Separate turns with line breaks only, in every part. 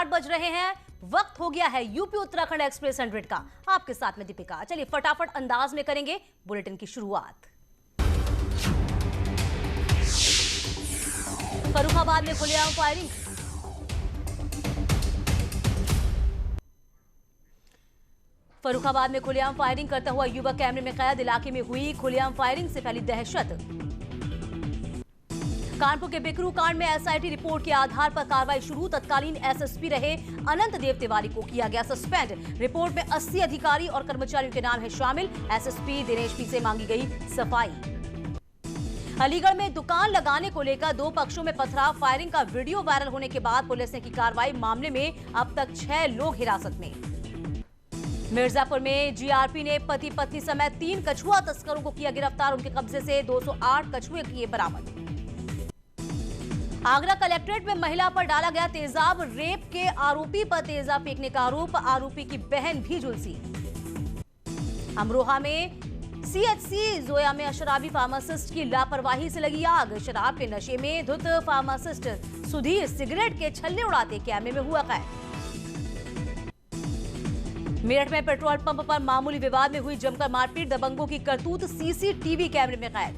8 बज रहे हैं। वक्त हो गया है यूपी उत्तराखंड एक्सप्रेस 100 का। आपके साथ में दीपिका। चलिए फटाफट अंदाज में करेंगे बुलेटिन की शुरुआत। फर्रुखाबाद में खुलेआम फायरिंग। फर्रुखाबाद में खुलेआम फायरिंग करता हुआ युवक कैमरे में कैद। इलाके में हुई खुलेआम फायरिंग से फैली दहशत। कानपुर के बिकरू कांड में एसआईटी रिपोर्ट के आधार पर कार्रवाई शुरू। तत्कालीन एसएसपी रहे अनंत देव तिवारी को किया गया सस्पेंड। रिपोर्ट में 80 अधिकारी और कर्मचारियों के नाम है शामिल। एसएसपी दिनेश पी से मांगी गई सफाई। अलीगढ़ में दुकान लगाने को लेकर दो पक्षों में पथराव। फायरिंग का वीडियो वायरल होने के बाद पुलिस ने की कार्रवाई। मामले में अब तक 6 लोग हिरासत में। मिर्जापुर में जीआरपी ने पति पत्नी समेत 3 कछुआ तस्करों को किया गिरफ्तार। उनके कब्जे से 208 कछुए किए बरामद। आगरा कलेक्ट्रेट में महिला पर डाला गया तेजाब। रेप के आरोपी पर तेजाब फेंकने का आरोप। आरोपी की बहन भी झुलसी। अमरोहा में सीएचसी जोया में शराबी फार्मासिस्ट की लापरवाही से लगी आग। शराब के नशे में धुत फार्मासिस्ट सुधीर सिगरेट के छल्ले उड़ाते कैमरे में हुआ कैद। मेरठ में पेट्रोल पंप पर मामूली विवाद में हुई जमकर मारपीट। दबंगों की करतूत सीसीटीवी कैमरे में कैद।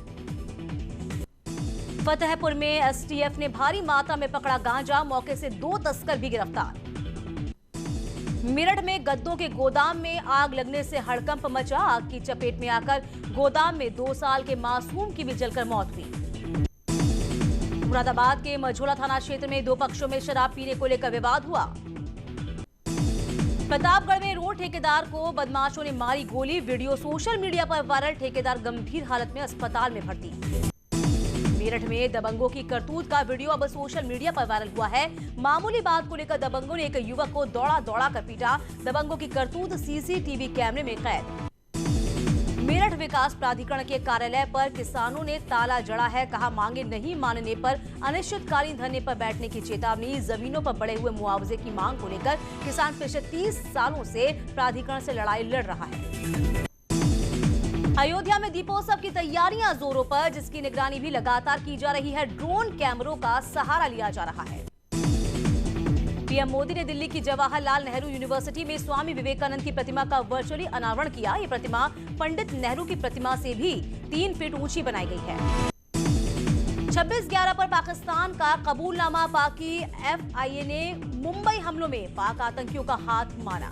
फतेहपुर में एसटीएफ ने भारी मात्रा में पकड़ा गांजा। मौके से 2 तस्कर भी गिरफ्तार। मेरठ में गद्दों के गोदाम में आग लगने से हड़कंप मचा। आग की चपेट में आकर गोदाम में 2 साल के मासूम की भी जलकर मौत हुई। मुरादाबाद के मझोला थाना क्षेत्र में 2 पक्षों में शराब पीने को लेकर विवाद हुआ। प्रतापगढ़ में रोड ठेकेदार को बदमाशों ने मारी गोली। वीडियो सोशल मीडिया पर वायरल। ठेकेदार गंभीर हालत में अस्पताल में भर्ती। मेरठ में दबंगों की करतूत का वीडियो अब सोशल मीडिया पर वायरल हुआ है। मामूली बात को लेकर दबंगों ने एक युवक को दौड़ा कर पीटा। दबंगों की करतूत सीसीटीवी कैमरे में कैद। मेरठ विकास प्राधिकरण के कार्यालय पर किसानों ने ताला जड़ा है। कहा मांगे नहीं मानने पर अनिश्चितकालीन धरने पर बैठने की चेतावनी। जमीनों पर बढ़े हुए मुआवजे की मांग को लेकर किसान पिछले 30 सालों से प्राधिकरण से लड़ाई लड़ रहा है। अयोध्या में दीपोत्सव की तैयारियां जोरों पर, जिसकी निगरानी भी लगातार की जा रही है। ड्रोन कैमरों का सहारा लिया जा रहा है। पीएम मोदी ने दिल्ली की जवाहरलाल नेहरू यूनिवर्सिटी में स्वामी विवेकानंद की प्रतिमा का वर्चुअली अनावरण किया। ये प्रतिमा पंडित नेहरू की प्रतिमा से भी 3 फीट ऊंची बनाई गई है। 26/11 पर पाकिस्तान का कबूलनामा। पाकी एफआईए ने मुंबई हमलों में पाक आतंकियों का हाथ माना।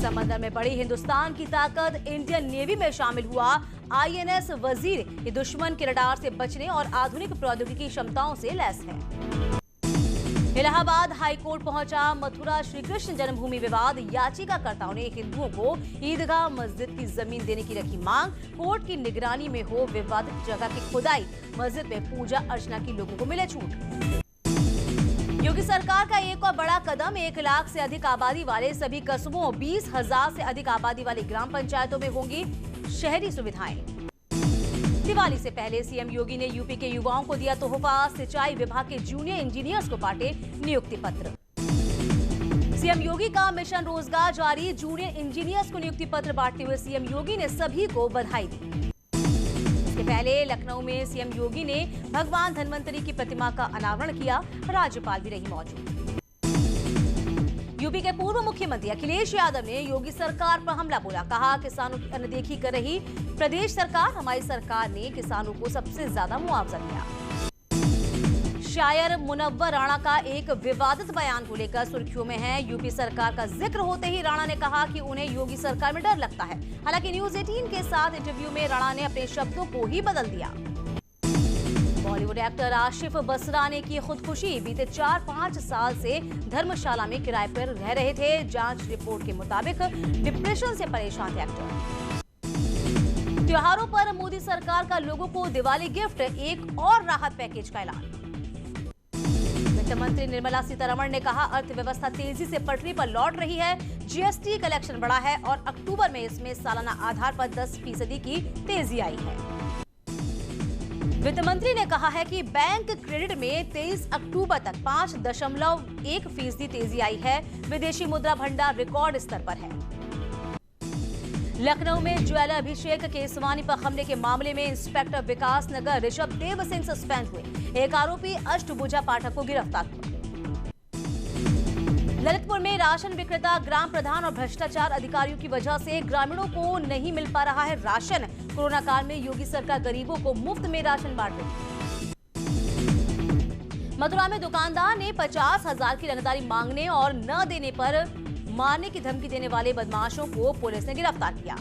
समंदर में बड़ी हिंदुस्तान की ताकत। इंडियन नेवी में शामिल हुआ आईएनएस वजीर। ये दुश्मन के रडार से बचने और आधुनिक प्रौद्योगिकी क्षमताओं से लैस है। इलाहाबाद हाईकोर्ट पहुंचा मथुरा श्री कृष्ण जन्मभूमि विवाद। याचिकाकर्ताओं ने हिंदुओं को ईदगाह मस्जिद की जमीन देने की रखी मांग। कोर्ट की निगरानी में हो विवादित जगह की खुदाई। मस्जिद में पूजा अर्चना की लोगों को मिले छूट। योगी सरकार का एक और बड़ा कदम। 1 लाख से अधिक आबादी वाले सभी कस्बों, 20,000 से अधिक आबादी वाली ग्राम पंचायतों में होंगी शहरी सुविधाएं। दिवाली से पहले सीएम योगी ने यूपी के युवाओं को दिया तोहफा। सिंचाई विभाग के जूनियर इंजीनियर्स को बांटे नियुक्ति पत्र। सीएम योगी का मिशन रोजगार जारी। जूनियर इंजीनियर्स को नियुक्ति पत्र बांटते हुए सीएम योगी ने सभी को बधाई दी। पहले लखनऊ में सीएम योगी ने भगवान धन्वंतरी की प्रतिमा का अनावरण किया। राज्यपाल भी रही मौजूद। यूपी के पूर्व मुख्यमंत्री अखिलेश यादव ने योगी सरकार पर हमला बोला। कहा किसानों की अनदेखी कर रही प्रदेश सरकार। हमारी सरकार ने किसानों को सबसे ज्यादा मुआवजा दिया। शायर मुनव्वर राणा का एक विवादित बयान को लेकर सुर्खियों में है। यूपी सरकार का जिक्र होते ही राणा ने कहा कि उन्हें योगी सरकार में डर लगता है। हालांकि न्यूज 18 के साथ इंटरव्यू में राणा ने अपने शब्दों को ही बदल दिया। बॉलीवुड एक्टर आशिफ बसरा ने की खुदकुशी। बीते 4-5 साल से धर्मशाला में किराए पर रह रहे थे। जांच रिपोर्ट के मुताबिक डिप्रेशन से परेशान थे एक्टर। त्योहारों पर मोदी सरकार का लोगों को दिवाली गिफ्ट। एक और राहत पैकेज का ऐलान। वित्त मंत्री निर्मला सीतारमण ने कहा अर्थव्यवस्था तेजी से पटरी पर लौट रही है। जीएसटी कलेक्शन बढ़ा है और अक्टूबर में इसमें सालाना आधार पर 10% की तेजी आई है। वित्त मंत्री ने कहा है कि बैंक क्रेडिट में 23 अक्टूबर तक 5.1% तेजी आई है। विदेशी मुद्रा भंडार रिकॉर्ड स्तर पर है। लखनऊ में ज्वेलर अभिषेक केसवानी पर हमले के मामले में इंस्पेक्टर विकास नगर ऋषभ देव सिंह सस्पेंड हुए। एक आरोपी अष्टभुजा पाठक को गिरफ्तार हुआ। ललितपुर में राशन विक्रेता, ग्राम प्रधान और भ्रष्टाचार अधिकारियों की वजह से ग्रामीणों को नहीं मिल पा रहा है राशन। कोरोना काल में योगी सरकार गरीबों को मुफ्त में राशन बांट रही है। मथुरा में दुकानदार ने 50,000 की रंगदारी मांगने और न देने पर मारने की धमकी देने वाले बदमाशों को पुलिस ने गिरफ्तार किया।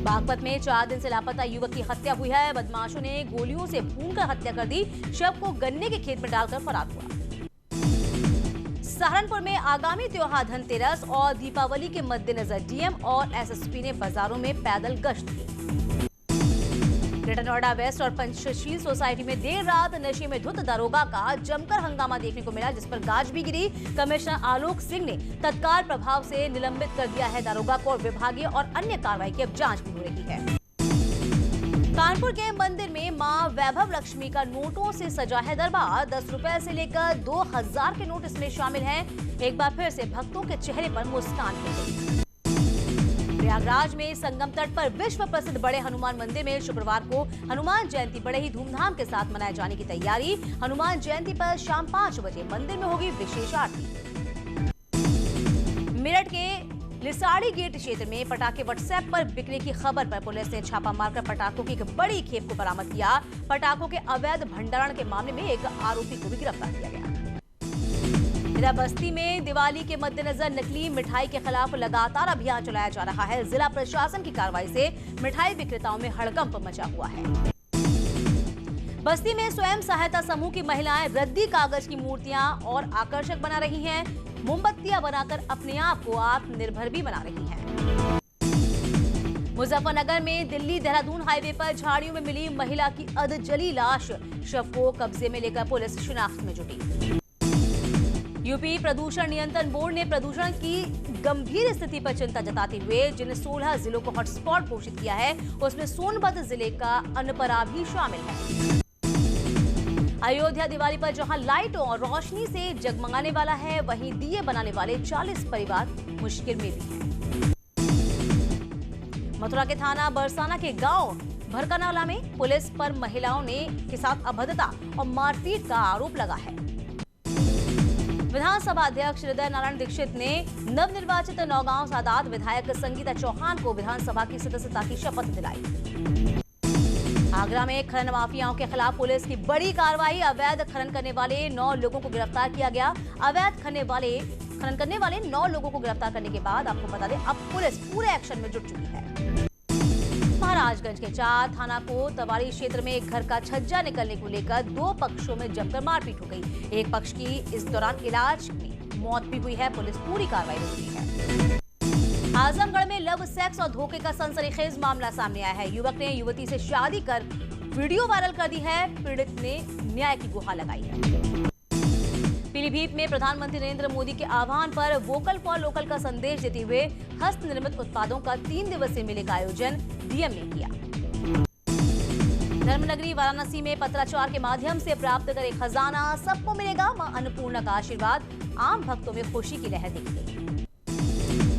बागपत में 4 दिन से लापता युवक की हत्या हुई है। बदमाशों ने गोलियों से भूनकर हत्या कर दी। शव को गन्ने के खेत में डालकर फरार हुआ। सहारनपुर में आगामी त्योहार धनतेरस और दीपावली के मद्देनजर डीएम और एसएसपी ने बाजारों में पैदल गश्त की। ग्रेटर नोएडा वेस्ट और पंचशील सोसाइटी में देर रात नशे में धुत दारोगा का जमकर हंगामा देखने को मिला, जिस पर गाज भी गिरी। कमिश्नर आलोक सिंह ने तत्काल प्रभाव से निलंबित कर दिया है दारोगा को और विभागीय और अन्य कार्रवाई की अब जांच भी हो रही है। कानपुर के मंदिर में मां वैभव लक्ष्मी का नोटों से सजा है दरबार। 10 रुपए से लेकर 2000 के नोट इसमें शामिल हैं। एक बार फिर से भक्तों के चेहरे पर मुस्कान खिल गई। प्रयागराज में संगम तट पर विश्व प्रसिद्ध बड़े हनुमान मंदिर में शुक्रवार को हनुमान जयंती बड़े ही धूमधाम के साथ मनाए जाने की तैयारी। हनुमान जयंती पर शाम 5 बजे मंदिर में होगी विशेष आरती। मेरठ के लिसाड़ी गेट क्षेत्र में पटाखे व्हाट्सएप पर बिकने की खबर पर पुलिस ने छापा मारकर पटाखों की एक बड़ी खेप को बरामद किया। पटाखों के अवैध भंडारण के मामले में एक आरोपी को भी गिरफ्तार किया गया। इधर बस्ती में दिवाली के मद्देनजर नकली मिठाई के खिलाफ लगातार अभियान चलाया जा रहा है। जिला प्रशासन की कार्रवाई से मिठाई विक्रेताओं में हड़कंप मचा हुआ है। बस्ती में स्वयं सहायता समूह की महिलाएं रद्दी कागज की मूर्तियां और आकर्षक बना रही हैं। मोमबत्तियां बनाकर अपने आप को आत्मनिर्भर भी बना रही हैं। मुजफ्फरनगर में दिल्ली देहरादून हाईवे पर झाड़ियों में मिली महिला की अधजली लाश। शव को कब्जे में लेकर पुलिस शिनाख्त में जुटी। यूपी प्रदूषण नियंत्रण बोर्ड ने प्रदूषण की गंभीर स्थिति पर चिंता जताते हुए जिन 16 जिलों को हॉटस्पॉट घोषित किया है उसमें सोनभद्र जिले का अनपरा भी शामिल है। अयोध्या दिवाली पर जहां लाइटों और रोशनी से जगमगाने वाला है, वहीं दिए बनाने वाले 40 परिवार मुश्किल में भी हैं। मथुरा के थाना बरसाना के गांव भरकानाला में पुलिस पर महिलाओं के साथ अभद्रता और मारपीट का आरोप लगा है। विधानसभा अध्यक्ष हृदय नारायण दीक्षित ने नवनिर्वाचित नौगांव सादात विधायक संगीता चौहान को विधानसभा की सदस्यता की शपथ दिलाई। आगरा में खनन माफियाओं के खिलाफ पुलिस की बड़ी कार्रवाई। अवैध खनन करने वाले 9 लोगों को गिरफ्तार किया गया। अवैध खनन करने वाले 9 लोगों को गिरफ्तार करने के बाद आपको बता दें अब पुलिस पूरे एक्शन में जुट चुकी है। महाराजगंज के 4 थाना को तवारी क्षेत्र में एक घर का छज्जा निकलने को लेकर 2 पक्षों में जमकर मारपीट हो गई। एक पक्ष की इस दौरान इलाज में मौत भी हुई है। पुलिस पूरी कार्रवाई में जुटी है। आजमगढ़ में लव, सेक्स और धोखे का सनसनीखेज मामला सामने आया है। युवक ने युवती से शादी कर वीडियो वायरल कर दी है। पीड़ित ने न्याय की गुहार लगाई है। पीलीभीत में प्रधानमंत्री नरेंद्र मोदी के आह्वान पर वोकल फॉर लोकल का संदेश देते हुए हस्त निर्मित उत्पादों का 3 दिवसीय मेले का आयोजन डीएम ने किया। धर्मनगरी वाराणसी में पत्राचार के माध्यम से प्राप्त करे खजाना, सबको मिलेगा मां अन्नपूर्णा का आशीर्वाद। आम भक्तों में खुशी की लहर दिख गई।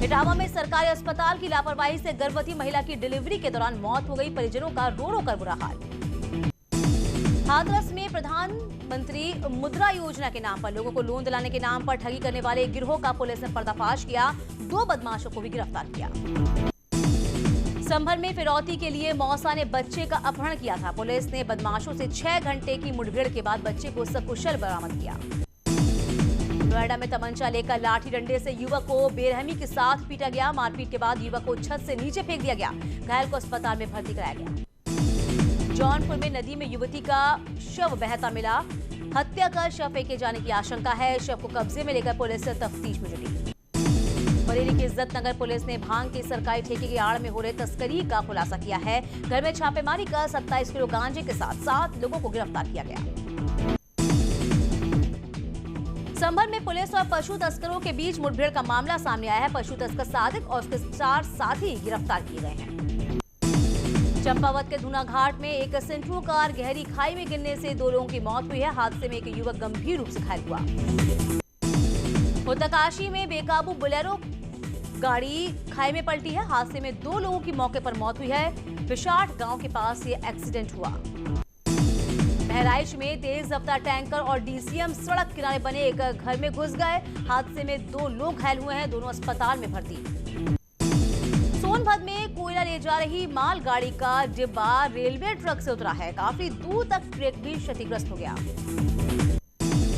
इटावा में सरकारी अस्पताल की लापरवाही से गर्भवती महिला की डिलीवरी के दौरान मौत हो गई। परिजनों का रो रो कर बुरा हाल। हाथरस में प्रधानमंत्री मुद्रा योजना के नाम पर लोगों को लोन दिलाने के नाम पर ठगी करने वाले गिरोह का पुलिस ने पर्दाफाश किया। 2 बदमाशों को भी गिरफ्तार किया। संभल में फिरौती के लिए मौसा ने बच्चे का अपहरण किया था। पुलिस ने बदमाशों से 6 घंटे की मुठभेड़ के बाद बच्चे को सकुशल बरामद किया। नोएडा में तमंचा लेकर लाठी डंडे से युवक को बेरहमी के साथ पीटा गया। मारपीट के बाद युवक को छत से नीचे फेंक दिया गया। घायल को अस्पताल में भर्ती कराया गया। जौनपुर में नदी में युवती का शव बहता मिला। हत्या कर शव फेंके जाने की आशंका है। शव को कब्जे में लेकर पुलिस तफ्तीश में जुटी। बरेली की इज्जत नगर पुलिस ने भांग के सरकारी ठेके की आड़ में हो रहे तस्करी का खुलासा किया है। घर में छापेमारी कर 27 किलो गांजे के साथ 7 लोगों को गिरफ्तार किया गया। संभल में पुलिस और पशु तस्करों के बीच मुठभेड़ का मामला सामने आया है। पशु तस्कर सादिक और उसके 4 साथी गिरफ्तार किए गए हैं। चंपावत के धुना घाट में एक सेंट्रो कार गहरी खाई में गिरने से 2 लोगों की मौत हुई है। हादसे में एक युवक गंभीर रूप से घायल हुआ। उत्तरकाशी में बेकाबू बोलेरो गाड़ी खाई में पलटी है। हादसे में 2 लोगों की मौके पर मौत हुई है। विशाट गांव के पास ये एक्सीडेंट हुआ। बहराइच में तेज रफ्तार टैंकर और डीसीएम सड़क किनारे बने एक घर में घुस गए। हादसे में 2 लोग घायल हुए हैं, दोनों अस्पताल में भर्ती। सोनभद्र में कोयला ले जा रही मालगाड़ी का डिब्बा रेलवे ट्रक से उतरा है। काफी दूर तक ट्रक भी क्षतिग्रस्त हो गया।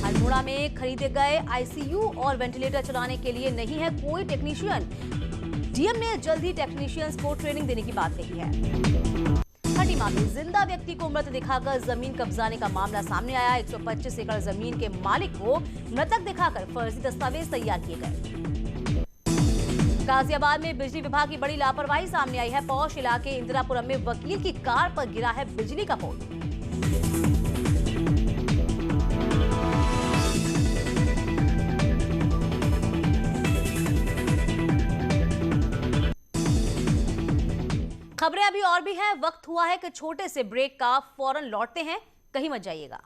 अल्मोड़ा में खरीदे गए आईसीयू और वेंटिलेटर चलाने के लिए नहीं है कोई टेक्नीशियन। डीएम ने जल्द ही टेक्नीशियंस को ट्रेनिंग देने की बात कही है। खटीमा में जिंदा व्यक्ति को मृत दिखाकर जमीन कब्जाने का मामला सामने आया। 125 एकड़ जमीन के मालिक को मृतक दिखाकर फर्जी दस्तावेज तैयार किए गए। गाजियाबाद में बिजली विभाग की बड़ी लापरवाही सामने आई है। पौष इलाके इंदिरापुरम में वकील की कार पर गिरा है बिजली का पोल। खबरें अभी और भी हैं। वक्त हुआ है कि छोटे से ब्रेक का, फौरन लौटते हैं, कहीं मत जाइएगा।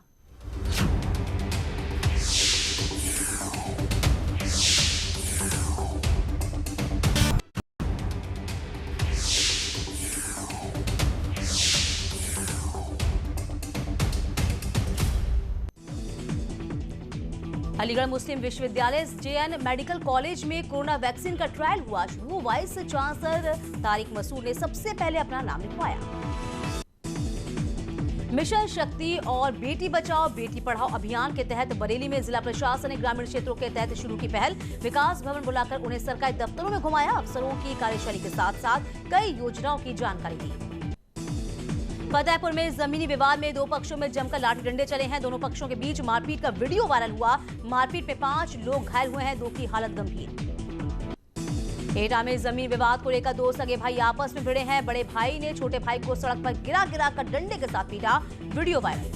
अलीगढ़ मुस्लिम विश्वविद्यालय जेएन मेडिकल कॉलेज में कोरोना वैक्सीन का ट्रायल हुआ शुरू। वाइस चांसलर तारिक मसूद ने सबसे पहले अपना नाम लिखवाया। मिशन शक्ति और बेटी बचाओ बेटी पढ़ाओ अभियान के तहत बरेली में जिला प्रशासन ने ग्रामीण क्षेत्रों के तहत शुरू की पहल। विकास भवन बुलाकर उन्हें सरकारी दफ्तरों में घुमाया। अफसरों की कार्यशैली के साथ साथ कई योजनाओं की जानकारी दी। फतेहपुर में जमीनी विवाद में 2 पक्षों में जमकर लाठी डंडे चले हैं। दोनों पक्षों के बीच मारपीट का वीडियो वायरल हुआ। मारपीट में 5 लोग घायल हुए हैं, 2 की हालत गंभीर। एटा में जमीन विवाद को लेकर 2 सगे भाई आपस में भिड़े हैं। बड़े भाई ने छोटे भाई को सड़क पर गिरा कर डंडे के साथ पीटा, वीडियो वायरल।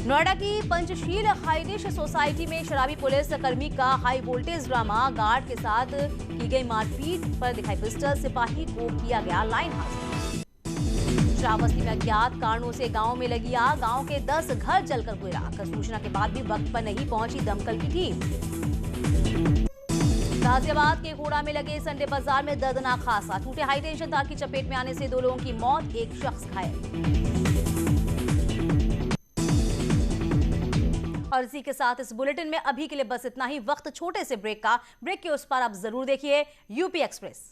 नोएडा की पंचशील हाईडिश सोसाइटी में शराबी पुलिस कर्मी का हाई वोल्टेज ड्रामा। गार्ड के साथ की गई मारपीट पर दिखाई पिस्टल, सिपाही को किया गया लाइन हाजिर। श्रावस्ती में अज्ञात कारणों से गांव में लगी आग। गांव के 10 घर जलकर हुए राख। सूचना के बाद भी वक्त पर नहीं पहुंची दमकल की टीम। गाजियाबाद के घोड़ा में लगे संडे बाजार में दर्दनाक हादसा। टूटे हाई टेंशन तार की चपेट में आने से 2 लोगों की मौत, 1 शख्स घायल। और इसी के साथ इस बुलेटिन में अभी के लिए बस इतना ही। वक्त छोटे से ब्रेक का। ब्रेक के उस पार आप जरूर देखिए यूपी एक्सप्रेस।